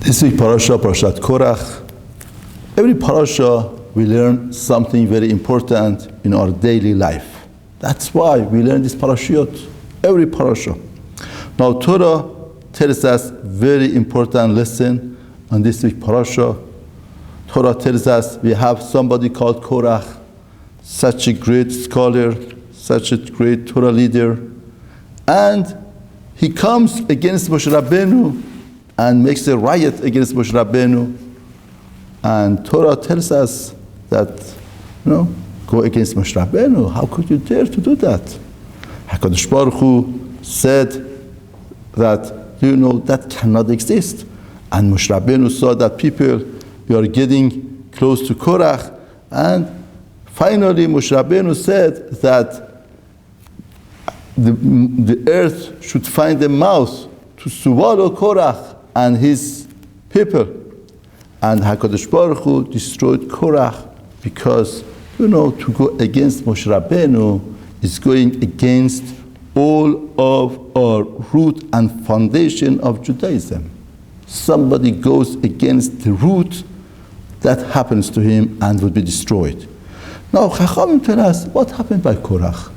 This week, Parashat Korah. Every parasha, we learn something very important in our daily life. That's why we learn this parashiyot, every parasha. Now, Torah tells us very important lesson on this week parasha. Torah tells us we have somebody called Korah, such a great scholar, such a great Torah leader, and he comes against Moshe Rabbeinu and makes a riot against Moshe Rabbeinu. And Torah tells us that, go against Moshe Rabbeinu. How could you dare to do that? HaKadosh Baruch Hu said that, that cannot exist. And Moshe Rabbeinu saw that people were getting close to Korah. And finally, Moshe Rabbeinu said that the earth should find a mouth to swallow Korah and his people. And HaKadosh Baruch Hu destroyed Korah because, to go against Moshe Rabbeinu is going against all of our root and foundation of Judaism. Somebody goes against the root, that happens to him and will be destroyed. Now, Chachamim tell us what happened by Korah.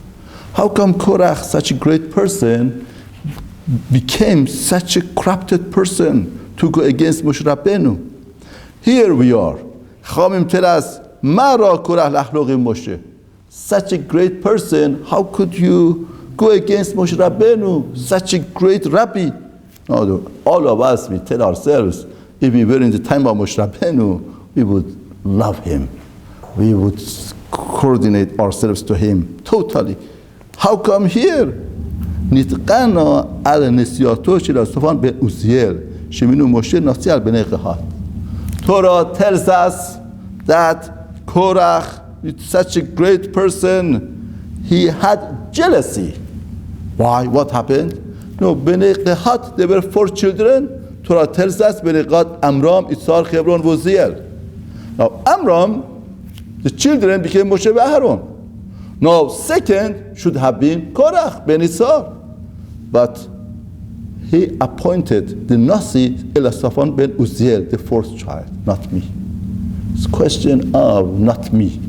How come Korah, such a great person, became such a corrupted person to go against Moshe Rabbeinu? Here we are. Chachamim tell us, Mara Korah lachloqim Moshe. Such a great person, how could you go against Moshe Rabbeinu, such a great rabbi? No, all of us, we tell ourselves, if we were in the time of Moshe Rabbeinu, we would love him. We would coordinate ourselves to him totally. How come here? Nitqana al nisyato shel Safan ben Uziel sheminu Moshe nafsi al bnei Kehat. Torah tells us that Korah is such a great person. He had jealousy. Why? What happened? No, bnei Kehat, there were 4 children. Torah tells us bnei Kehat, Amram, Yitzhar, Hebron, Uziel. Now Amram, the children became Moshe and Aaron. Now second should have been Korah ben Yitzhar. But he appointed the Nasi Elasaphan ben Uziel, the 4th child, not me. It's a question of not me.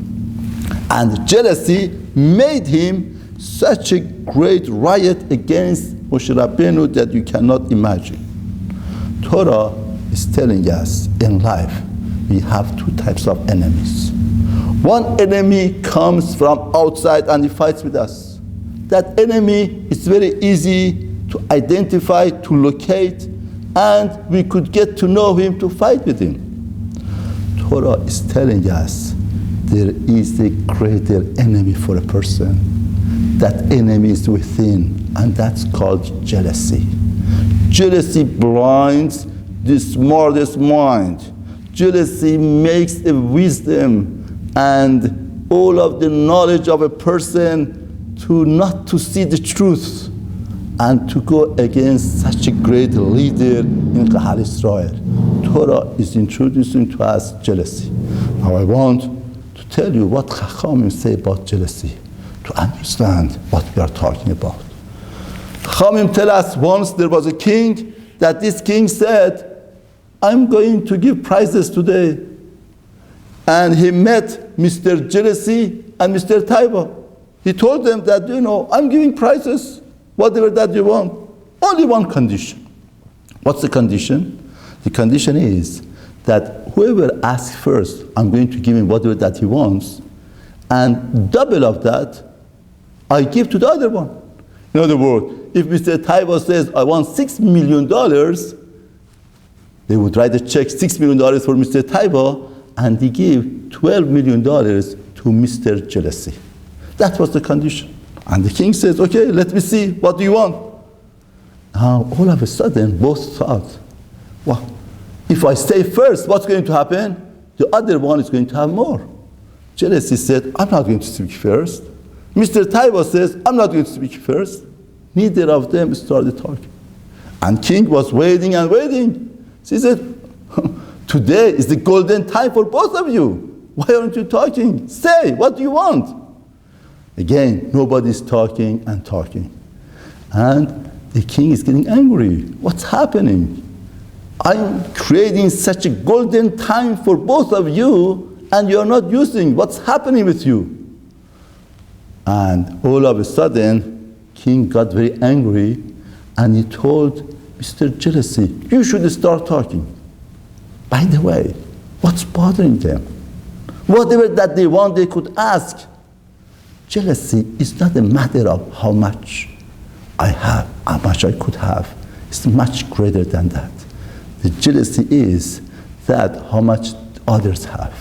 And jealousy made him such a great riot against Moshe Rabbeinu that you cannot imagine. Torah is telling us in life we have 2 types of enemies. One enemy comes from outside and he fights with us. That enemy is very easy to identify, to locate, and we could get to know him, to fight with him. Torah is telling us there is a greater enemy for a person. That enemy is within, and that's called jealousy. Jealousy blinds the smartest mind. Jealousy makes a wisdom and all of the knowledge of a person to not to see the truth and to go against such a great leader in Kahal Israel. Torah is introducing to us jealousy. Now I want to tell you what Chachamim say about jealousy to understand what we are talking about. Chachamim tell us once there was a king that this king said, I'm going to give prizes today. And he met Mr. Jealousy and Mr. Taiba. He told them that, I'm giving prizes, whatever that you want. Only one condition. What's the condition? The condition is that whoever asks first, I'm going to give him whatever that he wants, and double of that, I give to the other one. In other words, if Mr. Taiba says, I want $6 million, they would write a check, $6 million for Mr. Taiba, and they give $12 million to Mr. Jealousy. That was the condition. And the king says, okay, let me see, what do you want? Now, all of a sudden, both thought, well, if I stay first, what's going to happen? The other one is going to have more. Jealousy said, I'm not going to speak first. Mr. Taiba says, I'm not going to speak first. Neither of them started talking. And king was waiting and waiting. He said, today is the golden time for both of you. Why aren't you talking? Say, what do you want? Again, nobody's talking and talking. And the king is getting angry. What's happening? I'm creating such a golden time for both of you, and you're not using. What's happening with you? And all of a sudden, king got very angry, and he told Mr. Jealousy, you should start talking. By the way, what's bothering them? Whatever that they want, they could ask. Jealousy is not a matter of how much I have, how much I could have. It's much greater than that. The jealousy is that how much others have.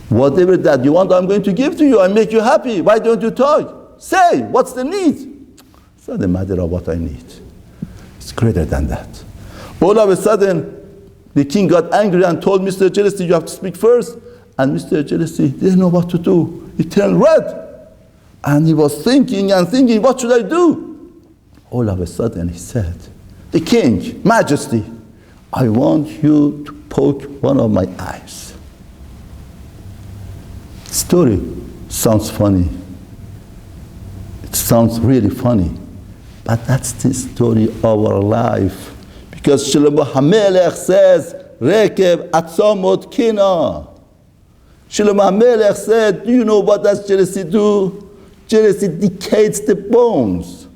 Whatever that you want, I'm going to give to you. I make you happy. Why don't you talk? Say, what's the need? It's not a matter of what I need. It's greater than that. All of a sudden, the king got angry and told Mr. Jealousy, you have to speak first. And Mr. Jealousy didn't know what to do. He turned red. And he was thinking and thinking, what should I do? All of a sudden, he said, the king, Majesty, I want you to poke one of my eyes. Story sounds funny. It sounds really funny. But that's the story of our life. Because Shlomo HaMelech says, Rekev atzamot kina. Shlomo HaMelech said, do you know what does jealousy do? Jealousy decays the bones.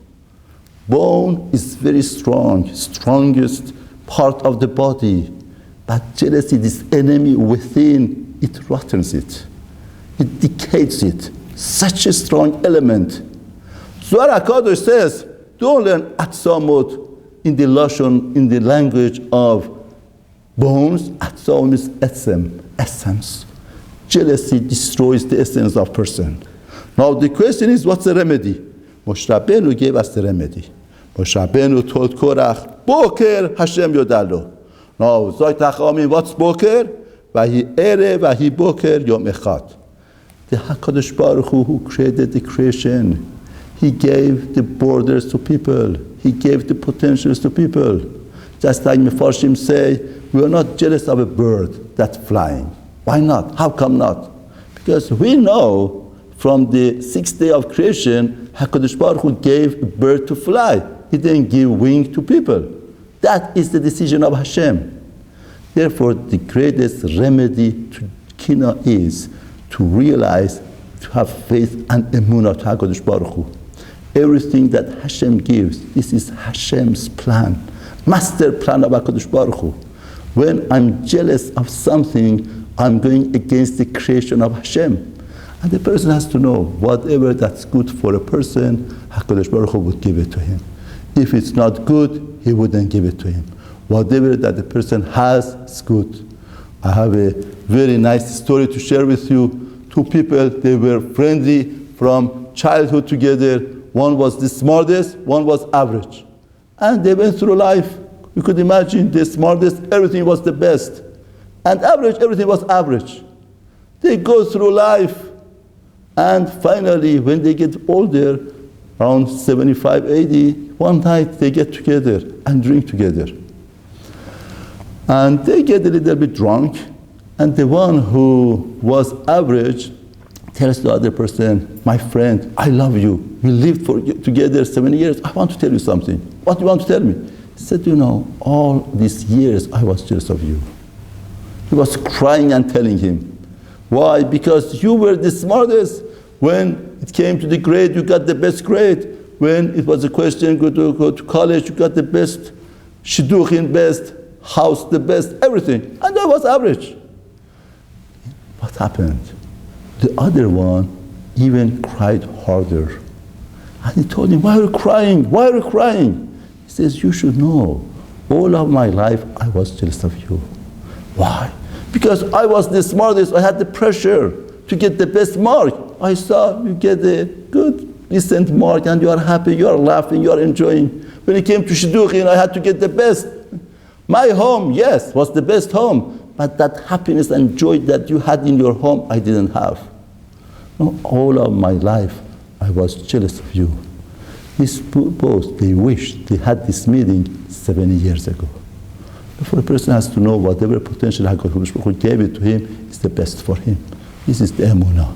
Bone is very strong, strongest part of the body. But jealousy, this enemy within, it rottens it. It decays it. Such a strong element. Zohar HaKadosh says, don't learn atzamot in the lashon, in the language of bones. Atzam is etzem, essence. Jealousy destroys the essence of person. Now the question is, what's the remedy? Moshe Rabbeinu gave us the remedy. Moshe Rabbeinu told Korah, Boker Hashem Yodalo. Now, Zohar HaChamim, what's Boker? Vahi Erev, Vahi Boker, Yom Echad. The HaKadosh Baruch Hu, who created the creation, he gave the borders to people. He gave the potentials to people. Just like Mefarshim say, we are not jealous of a bird that's flying. Why not? How come not? Because we know from the sixth day of creation, HaKadosh Baruch Hu gave a bird to fly. He didn't give wing to people. That is the decision of Hashem. Therefore, the greatest remedy to kina is to realize, to have faith and emunah to HaKadosh Baruch Hu. Everything that Hashem gives, this is Hashem's plan, master plan of HaKadosh Baruch Hu. When I'm jealous of something, I'm going against the creation of Hashem. And the person has to know, whatever that's good for a person, HaKadosh Baruch Hu would give it to him. If it's not good, he wouldn't give it to him. Whatever that the person has is good. I have a very nice story to share with you. Two people, they were friendly from childhood together. One was the smartest, one was average. And they went through life. You could imagine the smartest, everything was the best. And average, everything was average. They go through life. And finally, when they get older, around 75, 80, one night they get together and drink together. And they get a little bit drunk. And the one who was average tells the other person, my friend, I love you. We lived together 7 years. I want to tell you something. What do you want to tell me? He said, you know, all these years I was jealous of you. He was crying and telling him. Why? Because you were the smartest. When it came to the grade, you got the best grade. When it was a question, go to college, you got the best shidduchin, best house, the best, everything. And I was average. What happened? The other one even cried harder. And he told him, why are you crying? Why are you crying? He says, you should know, all of my life I was jealous of you. Why? Because I was the smartest. I had the pressure to get the best mark. I saw you get a good, decent mark and you are happy, you are laughing, you are enjoying. When it came to shidduchin, I had to get the best. My home, yes, was the best home. But that happiness and joy that you had in your home, I didn't have. No, all of my life, I was jealous of you. These both, they wished they had this meeting 70 years ago. Therefore, a person has to know whatever potential HaKadosh Baruch Hu gave it to him is the best for him. This is the emunah.